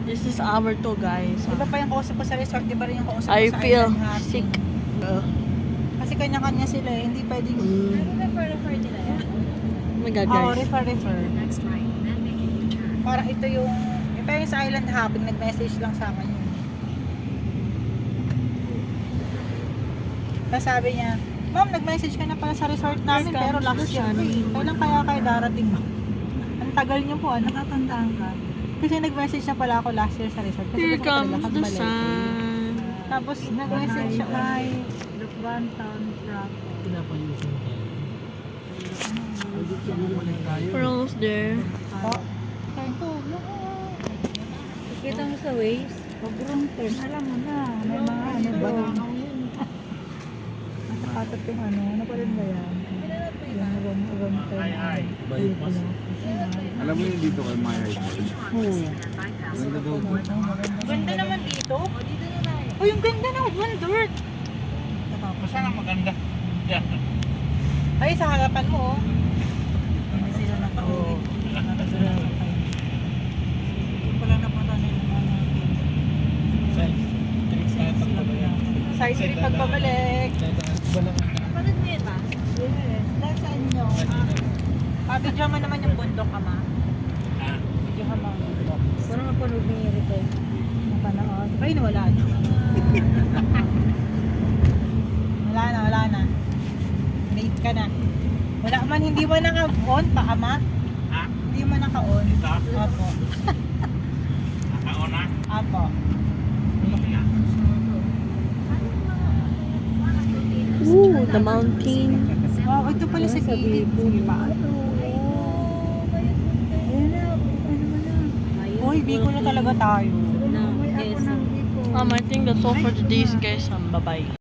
This is our to guys. Iba pa yung kausap ko sa resort, di ba rin yung kausap ko I sa feel island hopping. sick. Kasi kanya-kanya sila eh, hindi pwedeng... Refer nila yan. Oh my god Oo, guys. refer. Parang ito yung... Pero yung sa island hopping, nag-message lang sa akin yun. Tapos sabi niya, Ma'am, nag-message ka na pala sa resort namin, pero last year pa eh. Kailan kaya kayo darating? Ang tagal niyo po, natatandaan ka. Kasi nag-message na pala ako last year sa resort. Kasi Here gusto ko comes talaga the balik. sun. Tapos nag-message siya kay... We're almost there. Oh, kain ko. Kita mo sa waves. Sobrang turn. Alam mo na, may mga ano ba? Nakakat yung ano pa rin ba yan? Yung wrong turn. Alam mo yung dito kay Maya High. Oo. Ganda daw. Ganda naman dito. Oh, yung ganda ng Wondert. Saan ang maganda? Yan. Ay, sa harapan mo, oh. Hindi sila nakauwi. Hindi pala napunta nila side trip pagbabalik. Panood mo yun ba? Yes. Dahil sa inyo. Video mo naman yung bundok, ama. Video ka mga bundok. Parang napanood mo yung record. Napanood. Ay, wala na. Wala na. Late ka na. Wala man, hindi mo naka-on pa, ama. Ha? Hindi mo naka-on. Ito? Apo. Nakaon na? Apo. Ooh, the mountain. Wow, ito pala sa gilid. Sige pa. Uy, Bicol na talaga tayo. No, yes. I think that's all for today's guys. Bye bye.